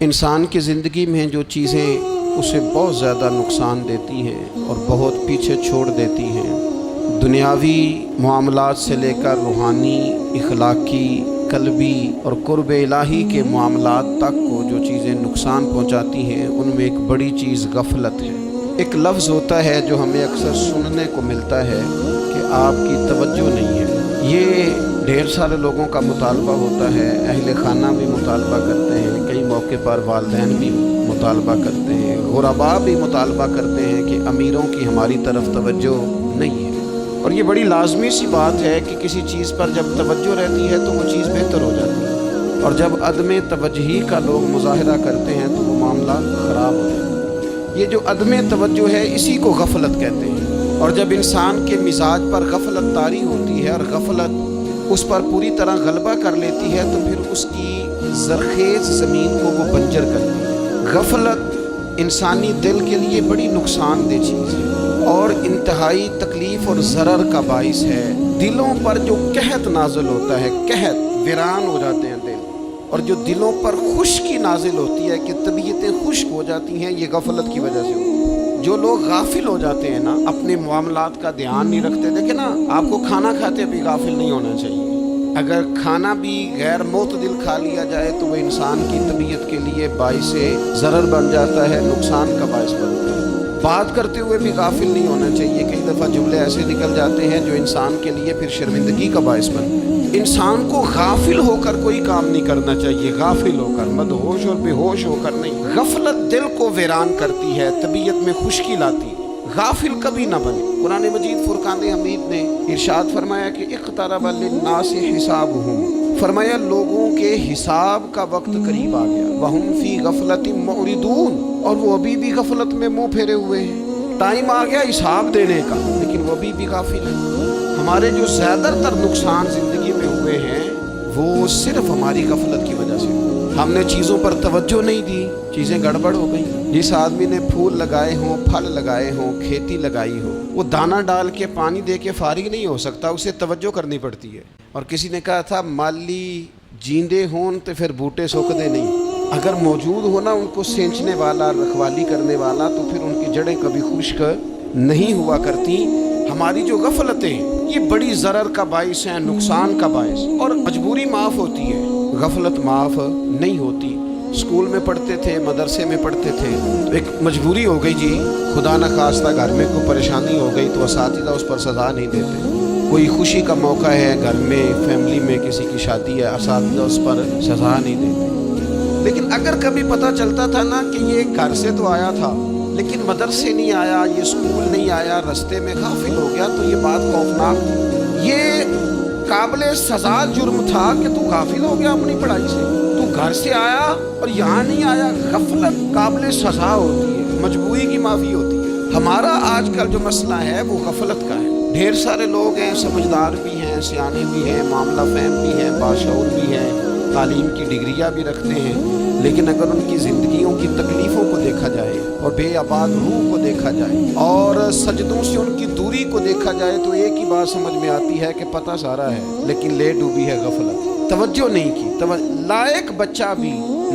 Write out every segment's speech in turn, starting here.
انسان کی زندگی میں جو چیزیں اسے بہت زیادہ نقصان دیتی ہیں اور بہت پیچھے چھوڑ دیتی ہیں، دنیاوی معاملات سے لے کر روحانی، اخلاقی، قلبی اور قرب الہی کے معاملات تک کو جو چیزیں نقصان پہنچاتی ہیں، ان میں ایک بڑی چیز غفلت ہے۔ ایک لفظ ہوتا ہے جو ہمیں اکثر سننے کو ملتا ہے کہ آپ کی توجہ نہیں ہے۔ یہ ڈھیر سارے لوگوں کا مطالبہ ہوتا ہے، اہل خانہ بھی مطالبہ کرتے ہیں، کئی موقع پر والدین بھی مطالبہ کرتے ہیں، غرباء بھی مطالبہ کرتے ہیں کہ امیروں کی ہماری طرف توجہ نہیں ہے۔ اور یہ بڑی لازمی سی بات ہے کہ کسی چیز پر جب توجہ رہتی ہے تو وہ چیز بہتر ہو جاتی ہے، اور جب عدم توجہی کا لوگ مظاہرہ کرتے ہیں تو وہ معاملہ خراب ہو جاتا ہے۔ یہ جو عدم توجہ ہے اسی کو غفلت کہتے ہیں، اور جب انسان کے مزاج پر غفلت طاری ہوتی ہے اور غفلت اس پر پوری طرح غلبہ کر لیتی ہے تو پھر اس کی زرخیز زمین کو وہ بنجر کرتی ہے۔ غفلت انسانی دل کے لیے بڑی نقصان دہ چیز ہے اور انتہائی تکلیف اور ضرر کا باعث ہے۔ دلوں پر جو قحط نازل ہوتا ہے، قحط، ویران ہو جاتے ہیں دل، اور جو دلوں پر خشکی نازل ہوتی ہے کہ طبیعتیں خشک ہو جاتی ہیں، یہ غفلت کی وجہ سے ہوتی ہے۔ جو لوگ غافل ہو جاتے ہیں نا، اپنے معاملات کا دھیان نہیں رکھتے، دیکھیں نا، آپ کو کھانا کھاتے بھی غافل نہیں ہونا چاہیے۔ اگر کھانا بھی غیر معتدل کھا لیا جائے تو وہ انسان کی طبیعت کے لیے باعث ضرر بن جاتا ہے، نقصان کا باعث بنتا ہے۔ بات کرتے ہوئے بھی غافل نہیں ہونا چاہیے، کئی دفعہ جملے ایسے نکل جاتے ہیں جو انسان کے لیے پھر شرمندگی کا باعث بنتے ہیں۔ انسان کو غافل ہو کر کوئی کام نہیں کرنا چاہیے، غافل ہو کر، مدہوش اور بے ہوش ہو کر نہیں۔ غفلت دل کو ویران کرتی ہے، طبیعت میں خشکی لاتی ہے۔ غافل کبھی نہ بنے۔ قرآن مجید فرقان حمید نے ارشاد فرمایا کہ اقترب للناس حسابهم، فرمایا لوگوں کے حساب کا وقت قریب آ گیا، وهم فی غفلۃ معرضون، اور وہ ابھی بھی غفلت میں منہ پھیرے ہوئے ہیں۔ ٹائم آ گیا حساب دینے کا لیکن وہ ابھی بھی غافل ہیں۔ ہمارے جو زیادہ تر نقصان زندگی میں ہوئے ہیں وہ صرف ہماری غفلت کی وجہ سے۔ ہم نے چیزوں پر توجہ نہیں دی، چیزیں گڑبڑ ہو گئیں۔ جس آدمی نے پھول لگائے ہوں، پھل لگائے ہوں، کھیتی لگائی ہو، وہ دانہ ڈال کے پانی دے کے فارغ نہیں ہو سکتا، اسے توجہ کرنی پڑتی ہے۔ اور کسی نے کہا تھا مالی جیندے ہون تو پھر بوٹے سوکھدے نہیں، اگر موجود ہونا ان کو سینچنے والا، رکھوالی کرنے والا، تو پھر ان کی جڑیں کبھی خشک نہیں ہوا کرتی۔ ہماری جو غفلتیں یہ بڑی ضرر کا باعث ہیں، نقصان کا باعث، اور مجبوری معاف ہوتی ہے، غفلت معاف نہیں ہوتی۔ اسکول میں پڑھتے تھے، مدرسے میں پڑھتے تھے، تو ایک مجبوری ہو گئی جی، خدا نخواستہ گھر میں کوئی پریشانی ہو گئی تو اساتذہ اس پر سزا نہیں دیتے۔ کوئی خوشی کا موقع ہے گھر میں، فیملی میں کسی کی شادی ہے، اساتذہ اس پر سزا نہیں دیتے۔ لیکن اگر کبھی پتہ چلتا تھا نا کہ یہ گھر سے تو آیا تھا لیکن مدرسے نہیں آیا، یہ اسکول نہیں آیا، رستے میں غافل ہو گیا، تو یہ بات خوفناک تھی۔ یہ قابل سزا جرم تھا کہ تو غافل ہو گیا اپنی پڑھائی سے، تو گھر سے آیا اور یہاں نہیں آیا۔ غفلت قابل سزا ہوتی ہے، مجبوری کی معافی ہوتی ہے۔ ہمارا آج کل جو مسئلہ ہے وہ غفلت کا ہے۔ ڈھیر سارے لوگ ہیں، سمجھدار بھی ہیں، سیانے بھی ہیں، معاملہ فہم بھی ہیں، باشعور بھی ہیں، تعلیم کی ڈگریاں بھی رکھتے ہیں، لیکن اگر ان کی زندگیوں کی تکلیفوں کو دیکھا جائے اور بے آباد روح کو دیکھا جائے اور سجدوں سے ان کی دوری کو دیکھا جائے تو ایک ہی بات سمجھ میں آتی ہے کہ پتہ سارا ہے لیکن لے ڈوبی ہے غفلت، توجہ نہیں کی۔ لائق بچہ بھی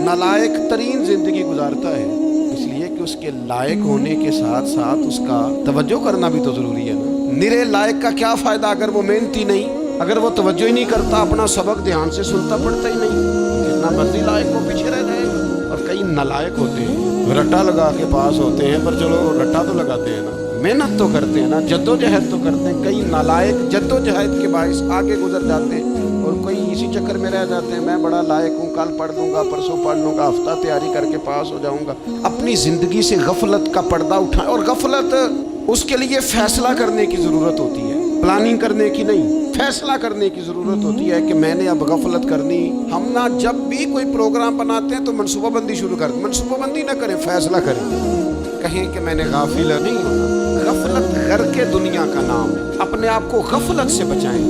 نالائق ترین زندگی گزارتا ہے، اس لیے کہ اس کے لائق ہونے کے ساتھ ساتھ اس کا توجہ کرنا بھی تو ضروری ہے نا۔ نرے لائق کا کیا فائدہ اگر وہ محنتی نہیں، اگر وہ توجہ ہی نہیں کرتا، اپنا سبق دھیان سے سنتا پڑھتا ہی نہیں، جتنا مرضی لائق وہ پیچھے رہ جائے گا۔ اور کئی نالائق ہوتے ہیں، رٹا لگا کے پاس ہوتے ہیں، پر چلو رٹا تو لگاتے ہیں نا، محنت تو کرتے ہیں نا، جدوجہد تو کرتے ہیں۔ کئی نالائق جدوجہد کے باعث آگے گزر جاتے ہیں اور کوئی اسی چکر میں رہ جاتے ہیں، میں بڑا لائق ہوں، کل پڑھ لوں گا، پرسوں پڑھ لوں گا، ہفتہ تیاری کر کے پاس ہو جاؤں گا۔ اپنی زندگی سے غفلت کا پردہ اٹھائیں، اور غفلت اس کے لیے فیصلہ کرنے کی ضرورت ہوتی ہے، پلاننگ کرنے کی نہیں، فیصلہ کرنے کی ضرورت ہوتی ہے کہ میں نے اب غفلت کرنی۔ ہم نہ جب بھی کوئی پروگرام بناتے ہیں تو منصوبہ بندی شروع کر دیں، منصوبہ بندی نہ کریں، فیصلہ کریں، کہیں کہ میں نے غافل نہیں ہونا۔ غفلت غرق دنیا کا نام ہے، اپنے آپ کو غفلت سے بچائیں۔